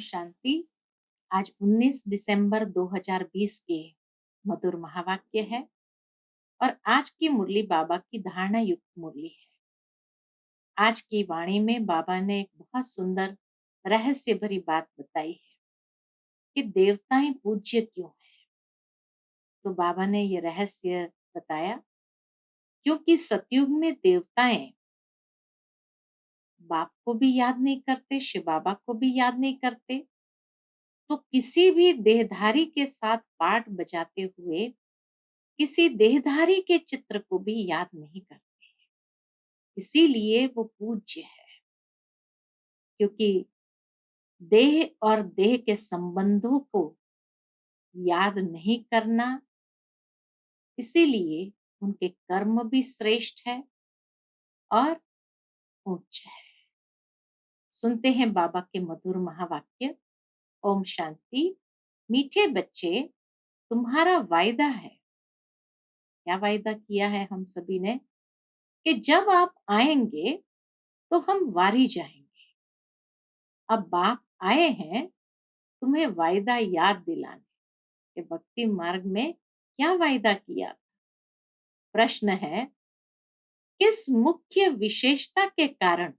शांति। आज 19 दिसंबर 2020 के मधुर महावाक्य है और आज की मुरली बाबा की धारणा युक्त मुरली है। आज की वाणी में बाबा ने एक बहुत सुंदर रहस्य भरी बात बताई है कि देवताएं पूज्य क्यों है। तो बाबा ने ये रहस्य बताया क्योंकि सतयुग में देवताएं बाप को भी याद नहीं करते, शिव बाबा को भी याद नहीं करते, तो किसी भी देहधारी के साथ पाठ बजाते हुए किसी देहधारी के चित्र को भी याद नहीं करते। इसीलिए वो पूज्य है, क्योंकि देह और देह के संबंधों को याद नहीं करना, इसीलिए उनके कर्म भी श्रेष्ठ है और उच्च है। सुनते हैं बाबा के मधुर महावाक्य। ओम शांति। मीठे बच्चे, तुम्हारा वायदा है। क्या वायदा किया है हम सभी ने कि जब आप आएंगे तो हम वारी जाएंगे। अब बाप आए हैं तुम्हें वायदा याद दिलाने कि भक्ति मार्ग में क्या वायदा किया। प्रश्न है, किस मुख्य विशेषता के कारण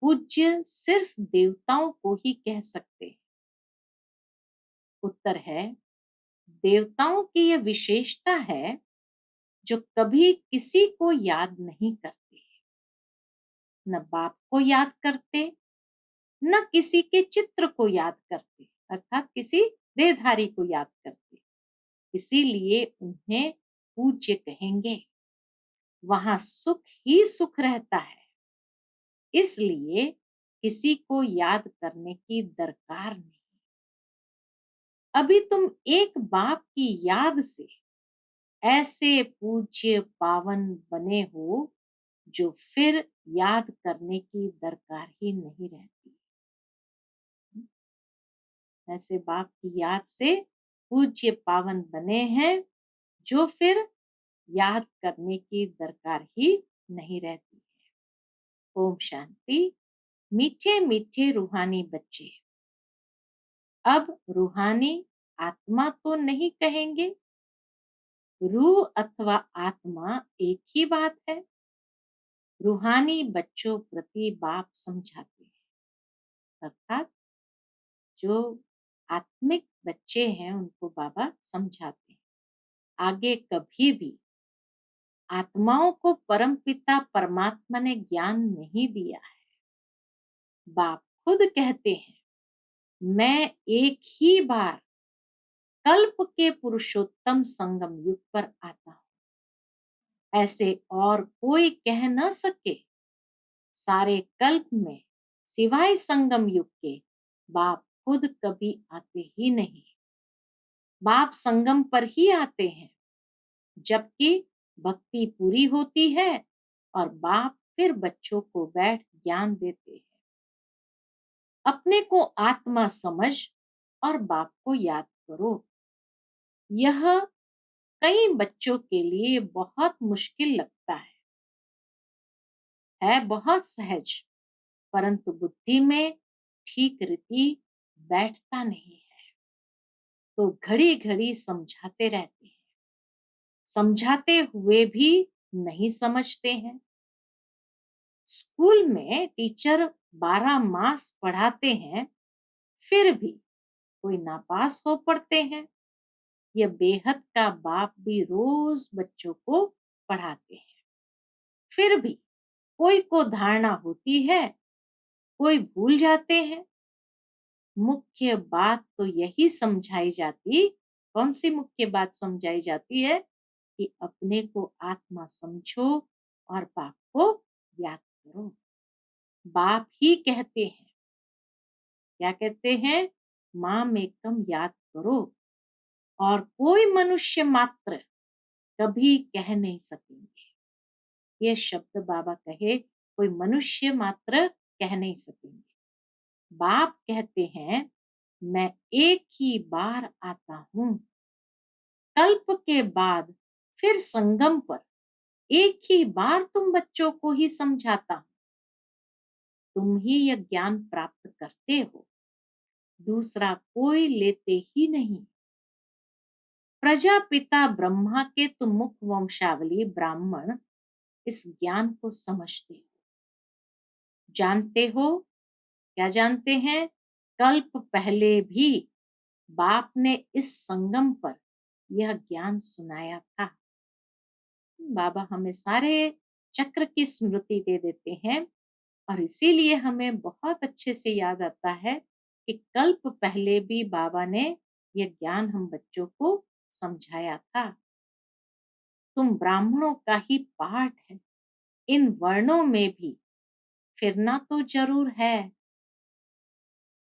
पूज्य सिर्फ देवताओं को ही कह सकते हैं? उत्तर है, देवताओं की यह विशेषता है जो कभी किसी को याद नहीं करते, न बाप को याद करते, न किसी के चित्र को याद करते, अर्थात किसी देहधारी को याद करते। इसीलिए उन्हें पूज्य कहेंगे। वहां सुख ही सुख रहता है, इसलिए किसी को याद करने की दरकार नहीं। अभी तुम एक बाप की याद से ऐसे पूज्य पावन बने हो जो फिर याद करने की दरकार ही नहीं रहती। ऐसे बाप की याद से पूज्य पावन बने हैं जो फिर याद करने की दरकार ही नहीं रहती है। ओम शांति। मीठे मीठे रूहानी बच्चे, अब रूहानी आत्मा तो नहीं कहेंगे। रूह अथवा आत्मा एक ही बात है। रूहानी बच्चों प्रति बाप समझाते हैं, अर्थात जो आत्मिक बच्चे हैं उनको बाबा समझाते हैं। आगे कभी भी आत्माओं को परमपिता परमात्मा ने ज्ञान नहीं दिया है। बाप खुद कहते हैं, मैं एक ही बार कल्प के पुरुषोत्तम संगम युग पर आता हूं। ऐसे और कोई कह न सके। सारे कल्प में सिवाय संगम युग के बाप खुद कभी आते ही नहीं। बाप संगम पर ही आते हैं जबकि भक्ति पूरी होती है और बाप फिर बच्चों को बैठ ज्ञान देते हैं। अपने को आत्मा समझ और बाप को याद करो। यह कई बच्चों के लिए बहुत मुश्किल लगता है बहुत सहज, परंतु बुद्धि में ठीक रीति बैठता नहीं है। तो घड़ी घड़ी समझाते रहते हैं, समझाते हुए भी नहीं समझते हैं। स्कूल में टीचर 12 मास पढ़ाते हैं, फिर भी कोई नापास हो पड़ते हैं। यह बेहद का बाप भी रोज बच्चों को पढ़ाते हैं, फिर भी कोई को धारणा होती है, कोई भूल जाते हैं। मुख्य बात तो यही समझाई जाती। कौन सी मुख्य बात समझाई जाती है? कि अपने को आत्मा समझो और बाप को याद करो। बाप ही कहते हैं, क्या कहते हैं? माम एकम याद करो। और कोई मनुष्य मात्र कभी कह नहीं सकेंगे। ये शब्द बाबा कहे, कोई मनुष्य मात्र कह नहीं सकेंगे। बाप कहते हैं, मैं एक ही बार आता हूं। कल्प के बाद फिर संगम पर एक ही बार तुम बच्चों को ही समझाता हूं। तुम ही यह ज्ञान प्राप्त करते हो। दूसरा कोई लेते ही नहीं। प्रजापिता ब्रह्मा के तुम मुख वंशावली ब्राह्मण इस ज्ञान को समझते हो, जानते हो। क्या जानते हैं? कल्प पहले भी बाप ने इस संगम पर यह ज्ञान सुनाया था। बाबा हमें सारे चक्र की स्मृति दे देते हैं और इसीलिए हमें बहुत अच्छे से याद आता है कि कल्प पहले भी बाबा ने यह ज्ञान हम बच्चों को समझाया था। तुम ब्राह्मणों का ही पाठ है, इन वर्णों में भी फिरना तो जरूर है।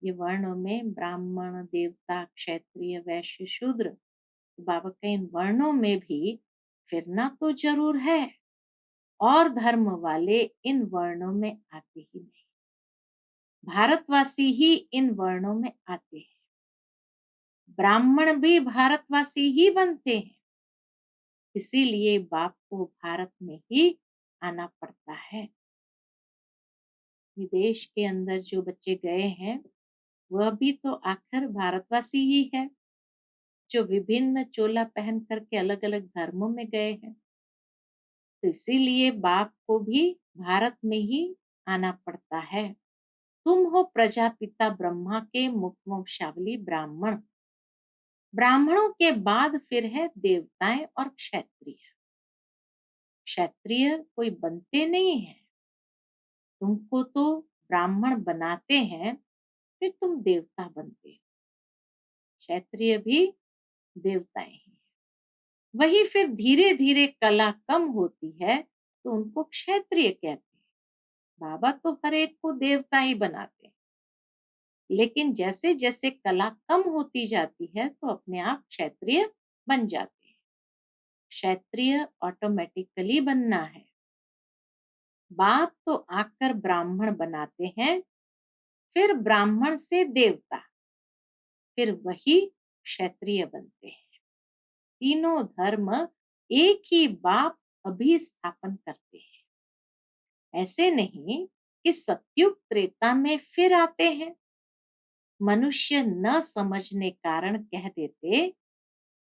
ये वर्णों में ब्राह्मण, देवता, क्षत्रिय, वैश्य, शूद्र, तो बाबा के इन वर्णों में भी फिरना तो जरूर है। और धर्म वाले इन वर्णों में आते ही नहीं, भारतवासी ही इन वर्णों में आते हैं। ब्राह्मण भी भारतवासी ही बनते हैं, इसीलिए बाप को भारत में ही आना पड़ता है। विदेश के अंदर जो बच्चे गए हैं वह भी तो आखिर भारतवासी ही है, जो विभिन्न चोला पहन करके अलग अलग धर्मों में गए हैं। तो इसीलिए बाप को भी भारत में ही आना पड़ता है। तुम हो प्रजापिता ब्रह्मा के मुख वंशावली ब्राह्मण। ब्राह्मणों के बाद फिर है देवताएं और क्षत्रिय। क्षत्रिय कोई बनते नहीं है, तुमको तो ब्राह्मण बनाते हैं, फिर तुम देवता बनते हो। क्षत्रिय भी देवताएं हैं। वही फिर धीरे धीरे कला कम होती है तो उनको क्षत्रिय कहते हैं। बाबा तो हर एक को देवता ही बनाते हैं, लेकिन जैसे जैसे कला कम होती जाती है तो अपने आप क्षत्रिय बन जाते हैं। क्षत्रिय ऑटोमेटिकली बनना है। बाप तो आकर ब्राह्मण बनाते हैं, फिर ब्राह्मण से देवता, फिर वही क्षत्रिय बनते हैं। तीनों धर्म एक ही बाप अभिस्थापन करते हैं। ऐसे नहीं कि सतयुग त्रेता में फिर आते हैं। मनुष्य न समझने कारण कह देते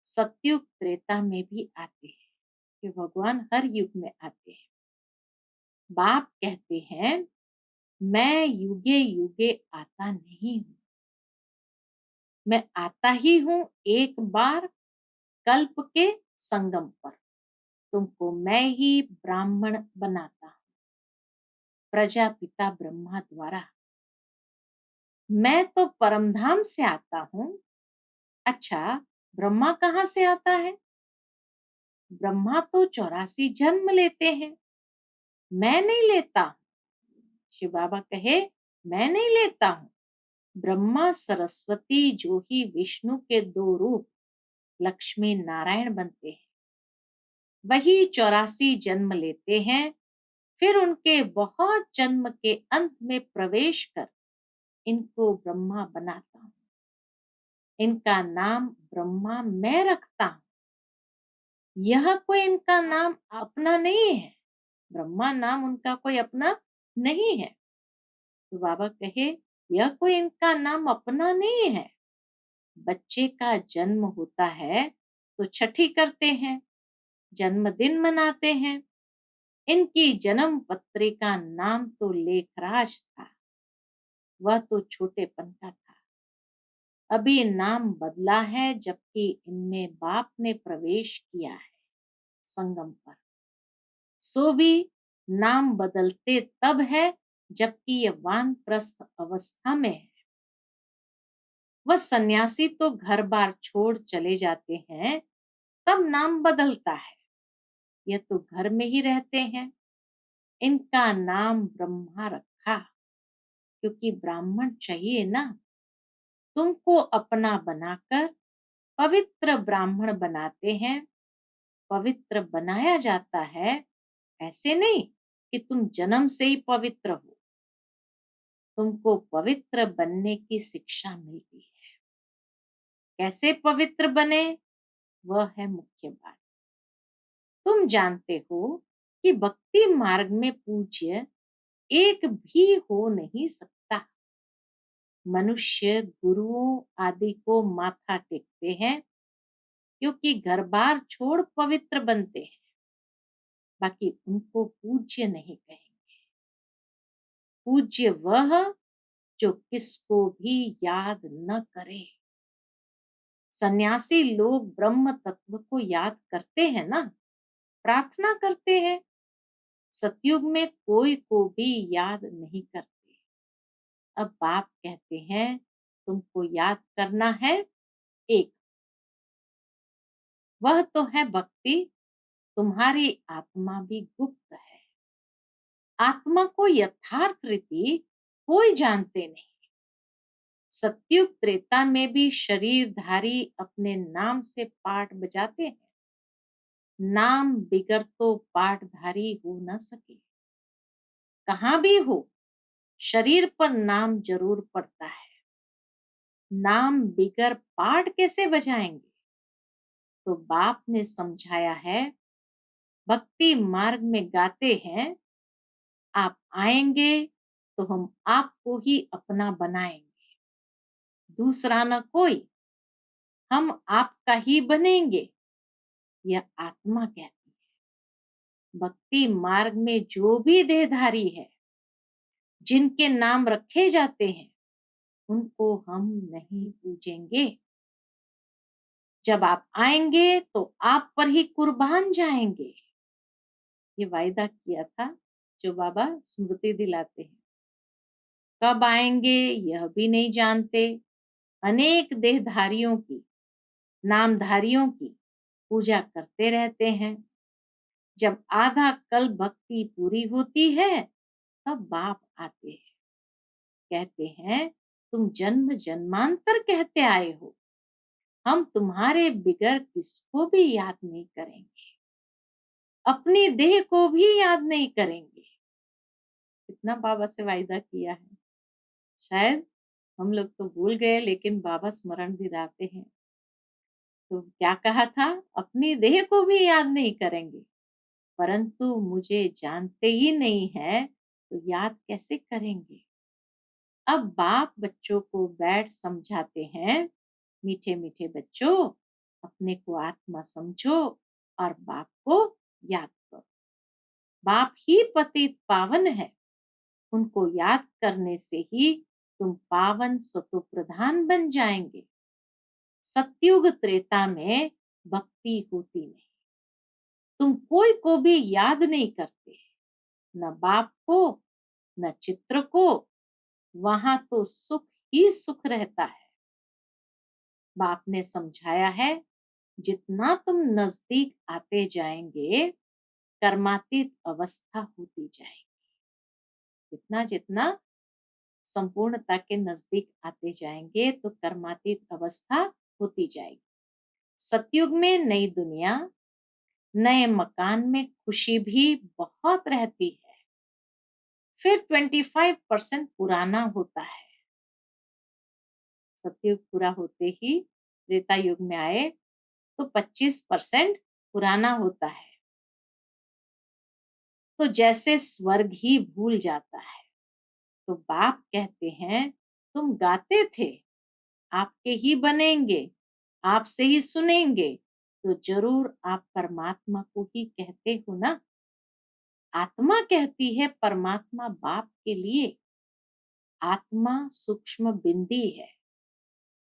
सतयुग त्रेता में भी आते हैं, कि भगवान हर युग में आते हैं। बाप कहते हैं मैं युगे युगे आता नहीं हूं, मैं आता ही हूं एक बार कल्प के संगम पर। तुमको मैं ही ब्राह्मण बनाता हूं, प्रजापिता ब्रह्मा द्वारा। मैं तो परमधाम से आता हूं। अच्छा, ब्रह्मा कहाँ से आता है? ब्रह्मा तो 84 जन्म लेते हैं, मैं नहीं लेता। शिव बाबा कहे मैं नहीं लेता हूं। ब्रह्मा सरस्वती जो ही विष्णु के दो रूप लक्ष्मी नारायण बनते हैं, वही 84 जन्म लेते हैं। फिर उनके बहुत जन्म के अंत में प्रवेश कर इनको ब्रह्मा बनाता हूं। इनका नाम ब्रह्मा मैं रखता हूं। यह कोई इनका नाम अपना नहीं है, ब्रह्मा नाम उनका कोई अपना नहीं है। तो बाबा कहे यह कोई इनका नाम अपना नहीं है। बच्चे का जन्म होता है तो छठी करते हैं, जन्मदिन मनाते हैं। इनकी जन्म पत्रिका नाम तो लेखराज था, वह तो छोटेपन का था। अभी नाम बदला है जबकि इनमें बाप ने प्रवेश किया है संगम पर। सो भी नाम बदलते तब है जबकि ये वानप्रस्थ अवस्था में है। वह सन्यासी तो घर बार छोड़ चले जाते हैं तब नाम बदलता है, ये तो घर में ही रहते हैं। इनका नाम ब्रह्मा रखा, क्योंकि ब्राह्मण चाहिए ना। तुमको अपना बनाकर पवित्र ब्राह्मण बनाते हैं। पवित्र बनाया जाता है, ऐसे नहीं कि तुम जन्म से ही पवित्र हो। तुमको पवित्र बनने की शिक्षा मिलती है। कैसे पवित्र बने, वह है मुख्य बात। तुम जानते हो कि भक्ति मार्ग में पूज्य एक भी हो नहीं सकता। मनुष्य गुरुओं आदि को माथा टेकते हैं, क्योंकि घर बार छोड़ पवित्र बनते हैं, बाकी उनको पूज्य नहीं कहेंगे। पूज्य वह जो किसको भी याद न करे। सन्यासी लोग ब्रह्म तत्व को याद करते हैं ना, प्रार्थना करते हैं। सतयुग में कोई को भी याद नहीं करते। अब बाप कहते हैं तुमको याद करना है एक, वह तो है भक्ति। तुम्हारी आत्मा भी गुप्त है। आत्मा को यथार्थ रीति कोई जानते नहीं। सतयुग त्रेता में भी शरीरधारी अपने नाम से पाठ बजाते हैं। नाम बिगर तो पाठधारी हो न सके। कहाँ भी हो, शरीर पर नाम जरूर पड़ता है। नाम बिगर पाठ कैसे बजाएंगे? तो बाप ने समझाया है, भक्ति मार्ग में गाते हैं, आप आएंगे तो हम आपको ही अपना बनाएंगे, दूसरा न कोई। हम आपका ही बनेंगे, यह आत्मा कहती है। भक्ति मार्ग में जो भी देहधारी है, जिनके नाम रखे जाते हैं, उनको हम नहीं पूजेंगे। जब आप आएंगे तो आप पर ही कुर्बान जाएंगे। ये वायदा किया था, जो बाबा स्मृति दिलाते हैं। कब आएंगे यह भी नहीं जानते। अनेक देहधारियों की, नामधारियों की पूजा करते रहते हैं। जब आधा कल भक्ति पूरी होती है, तब बाप आते हैं, कहते हैं तुम जन्म जन्मांतर कहते आए हो, हम तुम्हारे बिगर किसको भी याद नहीं करेंगे, अपनी देह को भी याद नहीं करेंगे। कितना बाबा से वायदा किया है। शायद हम लोग तो भूल गए, लेकिन बाबा स्मरण दिलाते हैं। तो क्या कहा था? अपनी देह को भी याद नहीं करेंगे, परंतु मुझे जानते ही नहीं है तो याद कैसे करेंगे। अब बाप बच्चों को बैठ समझाते हैं, मीठे मीठे बच्चों, अपने को आत्मा समझो और बाप को याद करो। बाप ही पतित पावन है, उनको याद करने से ही तुम पावन सतो प्रधान बन जाएंगे। सतयुग त्रेता में भक्ति होती नहीं। तुम कोई को भी याद नहीं करते, न बाप को न चित्र को। वहां तो सुख ही सुख रहता है। बाप ने समझाया है, जितना तुम नजदीक आते जाएंगे, कर्मातीत अवस्था होती जाएगी। जितना जितना संपूर्णता के नजदीक आते जाएंगे तो कर्मातीत अवस्था होती जाएगी। सतयुग में नई दुनिया, नए मकान में खुशी भी बहुत रहती है। फिर 25% पुराना होता है। सतयुग पूरा होते ही त्रेता युग में आए तो 25% पुराना होता है। तो जैसे स्वर्ग ही भूल जाता है। तो बाप कहते हैं तुम गाते थे, आपके ही बनेंगे, आपसे ही सुनेंगे, तो जरूर आप परमात्मा को ही कहते हो ना। आत्मा कहती है परमात्मा बाप के लिए। आत्मा सूक्ष्म बिंदी है,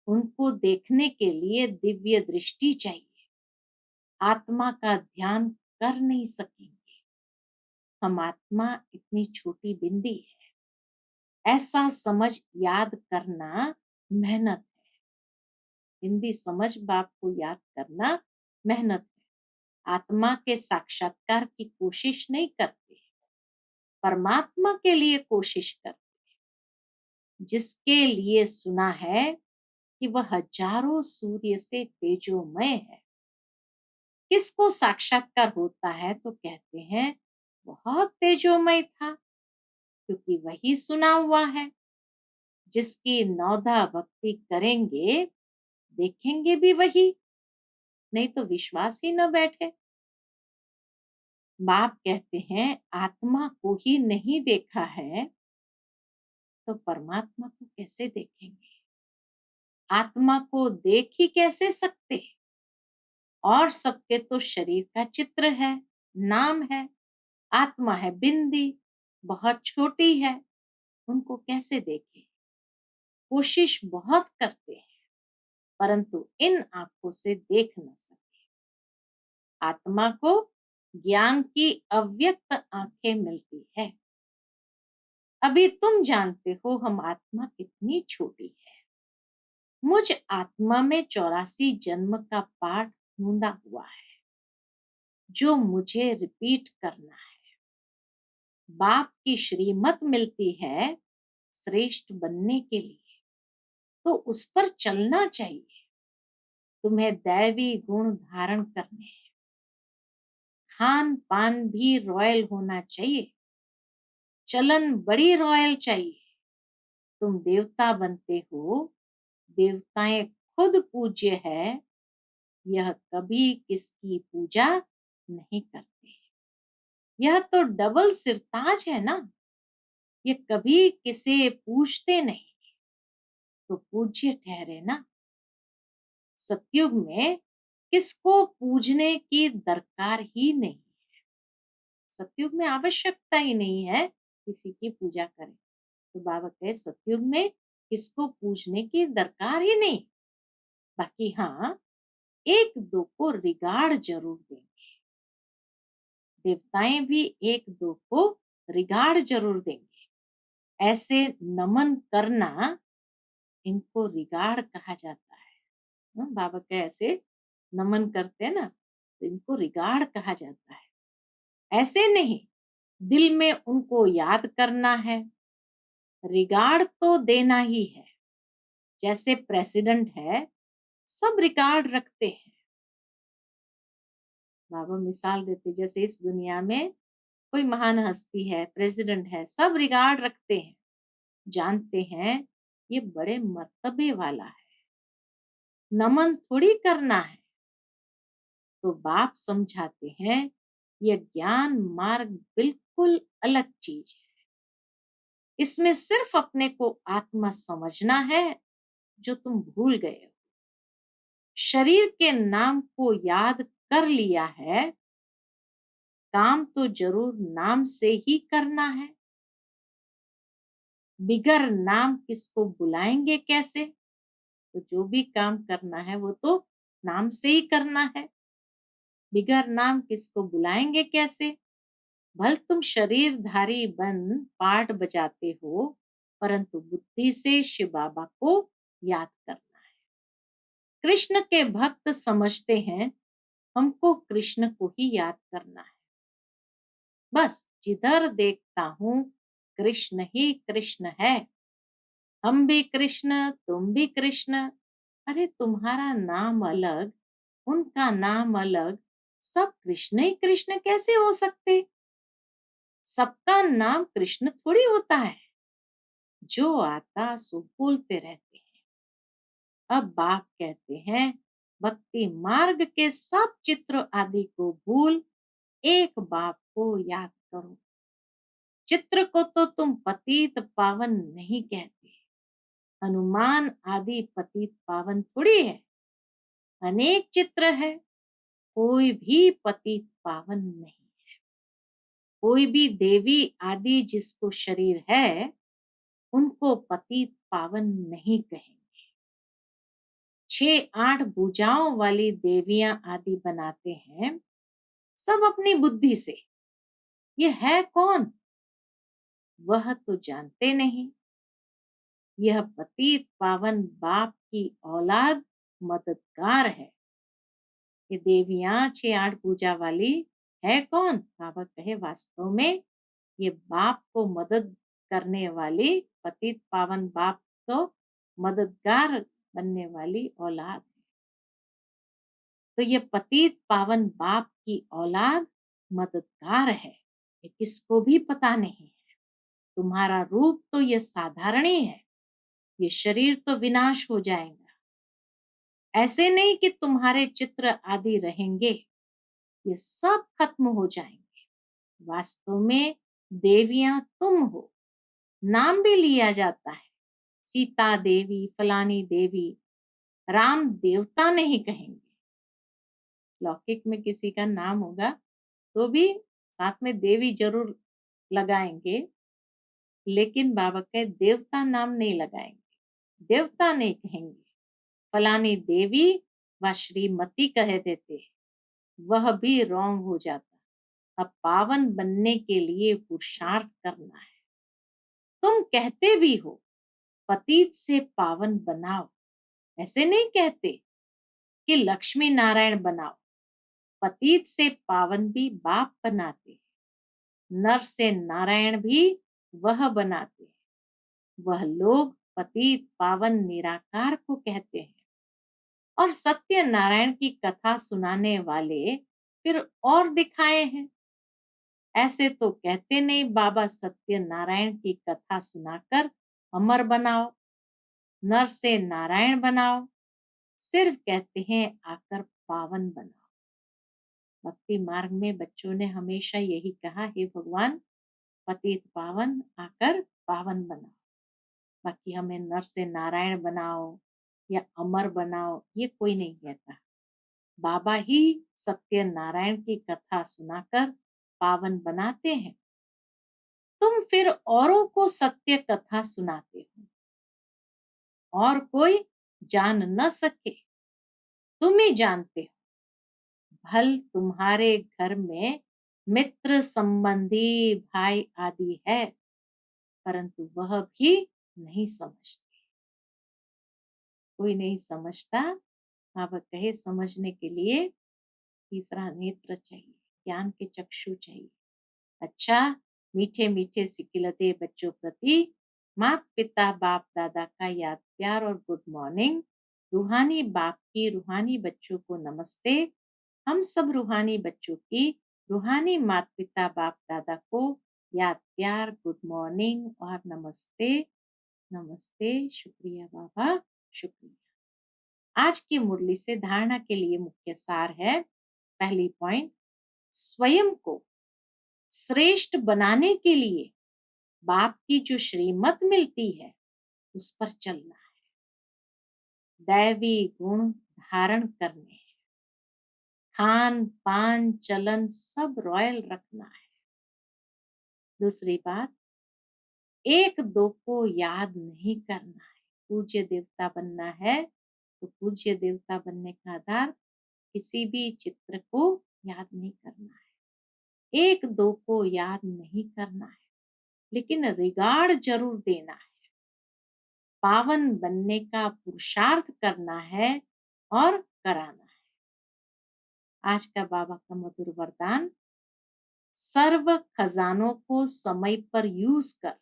उनको देखने के लिए दिव्य दृष्टि चाहिए। आत्मा का ध्यान कर नहीं सकेंगे। हम आत्मा इतनी छोटी बिंदी है, ऐसा समझ याद करना मेहनत है। बिंदी समझ बाप को याद करना मेहनत है। आत्मा के साक्षात्कार की कोशिश नहीं करते, परमात्मा के लिए कोशिश करते। जिसके लिए सुना है कि वह हजारों सूर्य से तेजोमय है। किसको साक्षात्कार होता है तो कहते हैं बहुत तेजोमय था, क्योंकि वही सुना हुआ है। जिसकी नौधा भक्ति करेंगे, देखेंगे भी वही, नहीं तो विश्वास ही न बैठे। बाप कहते हैं आत्मा को ही नहीं देखा है, तो परमात्मा को कैसे देखेंगे? आत्मा को देख ही कैसे सकते? और सबके तो शरीर का चित्र है, नाम है, आत्मा है बिंदी, बहुत छोटी है, उनको कैसे देखें? कोशिश बहुत करते हैं, परंतु इन आंखों से देख न सकते। आत्मा को ज्ञान की अव्यक्त आंखें मिलती है। अभी तुम जानते हो हम आत्मा कितनी छोटी है। मुझ आत्मा में 84 जन्म का पाठ गूंदा हुआ है, जो मुझे रिपीट करना है। बाप की श्रीमत मिलती है श्रेष्ठ बनने के लिए, तो उस पर चलना चाहिए। तुम्हें दैवी गुण धारण करने हैं। खान पान भी रॉयल होना चाहिए, चलन बड़ी रॉयल चाहिए। तुम देवता बनते हो, देवताएं खुद पूज्य है, यह कभी किसकी पूजा नहीं करते। यह तो डबल सिरताज है ना, ये कभी किसे पूछते नहीं, तो पूज्य ठहरे ना। सतयुग में किसको पूजने की दरकार ही नहीं। सतयुग में आवश्यकता ही नहीं है किसी की पूजा करें। तो बाबा कहे सतयुग में किसको पूजने की दरकार ही नहीं। बाकी हाँ, एक दो को रिगार्ड जरूर देंगे। देवताएं भी एक दो को रिगार्ड जरूर देंगे। ऐसे नमन करना, इनको रिगार्ड कहा जाता है। बाबा के ऐसे नमन करते हैं ना, तो इनको रिगार्ड कहा जाता है। ऐसे नहीं, दिल में उनको याद करना है। रिगार्ड तो देना ही है। जैसे प्रेसिडेंट है, सब रिगार्ड रखते हैं। बाबा मिसाल देते, जैसे इस दुनिया में कोई महान हस्ती है, प्रेसिडेंट है, सब रिगार्ड रखते हैं, जानते हैं ये बड़े मर्तबे वाला है, नमन थोड़ी करना है। तो बाप समझाते हैं यह ज्ञान मार्ग बिल्कुल अलग चीज है। इसमें सिर्फ अपने को आत्मा समझना है, जो तुम भूल गए हो। शरीर के नाम को याद कर लिया है, काम तो जरूर नाम से ही करना है। बिगर नाम किसको बुलाएंगे कैसे? तो जो भी काम करना है वो तो नाम से ही करना है। बिगर नाम किसको बुलाएंगे कैसे? भल तुम शरीरधारी बन पाठ बजाते हो, परंतु बुद्धि से शिव बाबा को याद करना है। कृष्ण के भक्त समझते हैं हमको कृष्ण को ही याद करना है। बस जिधर देखता हूं कृष्ण ही कृष्ण है। हम भी कृष्ण, तुम भी कृष्ण। अरे तुम्हारा नाम अलग, उनका नाम अलग, सब कृष्ण ही कृष्ण कैसे हो सकते? सबका नाम कृष्ण थोड़ी होता है। जो आता सो बोलते रहते हैं। अब बाप कहते हैं भक्ति मार्ग के सब चित्र आदि को भूल एक बाप को याद करो। चित्र को तो तुम पतित पावन नहीं कहते। हनुमान आदि पतित पावन थोड़ी है। अनेक चित्र है, कोई भी पतित पावन नहीं। कोई भी देवी आदि जिसको शरीर है, उनको पतित पावन नहीं कहेंगे। 6-8 भुजाओं वाली देवियां आदि बनाते हैं, सब अपनी बुद्धि से। ये है कौन? वह तो जानते नहीं। यह पतित पावन बाप की औलाद मददगार है। ये देवियां 6-8 पूजा वाली है कौन? बाबा कहे वास्तव में ये बाप को मदद करने वाली, पतित पावन बाप को मददगार बनने वाली औलाद है। तो ये पतित पावन बाप की औलाद मददगार है, ये किसको भी पता नहीं है। तुम्हारा रूप तो ये साधारण ही है, ये शरीर तो विनाश हो जाएगा। ऐसे नहीं कि तुम्हारे चित्र आदि रहेंगे, ये सब खत्म हो जाएंगे। वास्तव में देवियां तुम हो, नाम भी लिया जाता है, सीता देवी, फलानी देवी, राम देवता नहीं कहेंगे। लौकिक में किसी का नाम होगा तो भी साथ में देवी जरूर लगाएंगे, लेकिन बाबा के देवता नाम नहीं लगाएंगे, देवता नहीं कहेंगे। फलानी देवी व श्रीमती कह देते, वह भी रॉन्ग हो जाता। अब पावन बनने के लिए पुरुषार्थ करना है। तुम कहते भी हो पतित से पावन बनाओ, ऐसे नहीं कहते कि लक्ष्मी नारायण बनाओ। पतित से पावन भी बाप बनाते, नर से नारायण भी वह बनाते। वह लोग पतित पावन निराकार को कहते हैं, और सत्य नारायण की कथा सुनाने वाले फिर और दिखाए हैं। ऐसे तो कहते नहीं बाबा सत्य नारायण की कथा सुनाकर अमर बनाओ, नर से नारायण बनाओ, सिर्फ कहते हैं आकर पावन बनाओ। भक्ति मार्ग में बच्चों ने हमेशा यही कहा, हे भगवान पतित पावन आकर पावन बनाओ। बाकी हमें नर से नारायण बनाओ या अमर बनाओ ये कोई नहीं कहता। बाबा ही सत्य नारायण की कथा सुनाकर पावन बनाते हैं। तुम फिर औरों को सत्य कथा सुनाते हो, और कोई जान न सके, तुम ही जानते हो। भल तुम्हारे घर में मित्र संबंधी भाई आदि है, परंतु वह भी नहीं समझते। कोई नहीं समझता। बाबा कहे समझने के लिए तीसरा नेत्र चाहिए, ज्ञान के चक्षु चाहिए। अच्छा, मीठे मीठे सिकिलते बच्चों प्रति माता पिता बाप दादा का याद प्यार और गुड मॉर्निंग। रूहानी बाप की रूहानी बच्चों को नमस्ते। हम सब रूहानी बच्चों की रूहानी माता पिता बाप दादा को याद प्यार गुड मॉर्निंग और नमस्ते। नमस्ते, शुक्रिया बाबा, शुक्रिया। आज की मुरली से धारणा के लिए मुख्य सार है। पहली पॉइंट, स्वयं को श्रेष्ठ बनाने के लिए बाप की जो श्रीमत मिलती है उस पर चलना है, दैवी गुण धारण करने हैं, खान पान चलन सब रॉयल रखना है। दूसरी बात, एक दो को याद नहीं करना है। पूज्य देवता बनना है तो पूज्य देवता बनने का आधार किसी भी चित्र को याद नहीं करना है, एक दो को याद नहीं करना है, लेकिन रिगार्ड जरूर देना है। पावन बनने का पुरुषार्थ करना है और कराना है। आज का बाबा का मधुर वरदान, सर्व खजानों को समय पर यूज कर,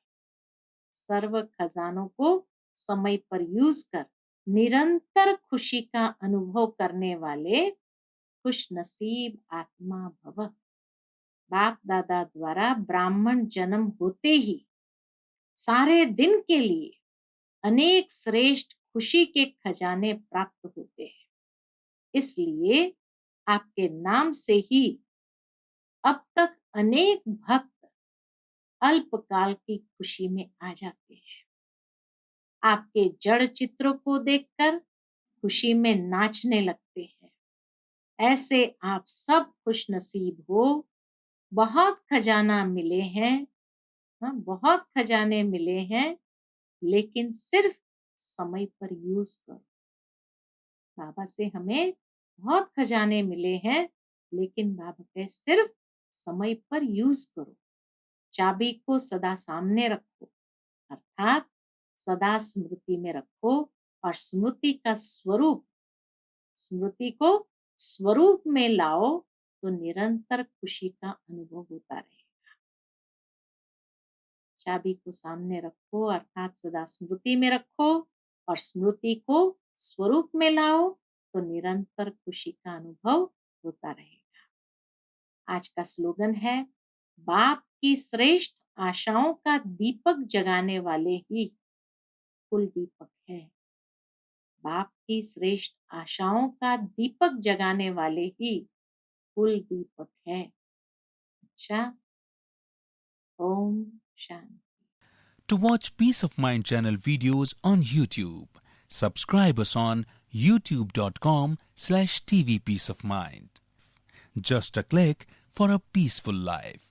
सर्व खजानों को समय पर यूज कर निरंतर खुशी का अनुभव करने वाले खुश नसीब आत्मा भव। बाप दादा द्वारा ब्राह्मण जन्म होते ही सारे दिन के लिए अनेक श्रेष्ठ खुशी के खजाने प्राप्त होते हैं। इसलिए आपके नाम से ही अब तक अनेक भक्त अल्पकाल की खुशी में आ जाते हैं। आपके जड़ चित्रों को देखकर खुशी में नाचने लगते हैं। ऐसे आप सब खुश नसीब हो। बहुत खजाना मिले हैं, हाँ, बहुत खजाने मिले हैं, लेकिन सिर्फ समय पर यूज करो। बाबा से हमें बहुत खजाने मिले हैं, लेकिन बाबा के सिर्फ समय पर यूज करो। चाबी को सदा सामने रखो, अर्थात सदा स्मृति में रखो, और स्मृति का स्वरूप, स्मृति को स्वरूप में लाओ तो निरंतर खुशी का अनुभव होता रहेगा। चाबी को सामने रखो अर्थात सदा स्मृति में रखो, और स्मृति को स्वरूप में लाओ तो निरंतर खुशी का अनुभव होता रहेगा। आज का स्लोगन है, बाप की श्रेष्ठ आशाओं का दीपक जगाने वाले ही कुल दीपक है। बाप की श्रेष्ठ आशाओं का दीपक जगाने वाले ही कुल दीपक है। अच्छा, Om Shanti. To watch Peace of Mind channel videos on YouTube, subscribe us on youtube.com/tvpeaceofmind. Just a click for a peaceful life.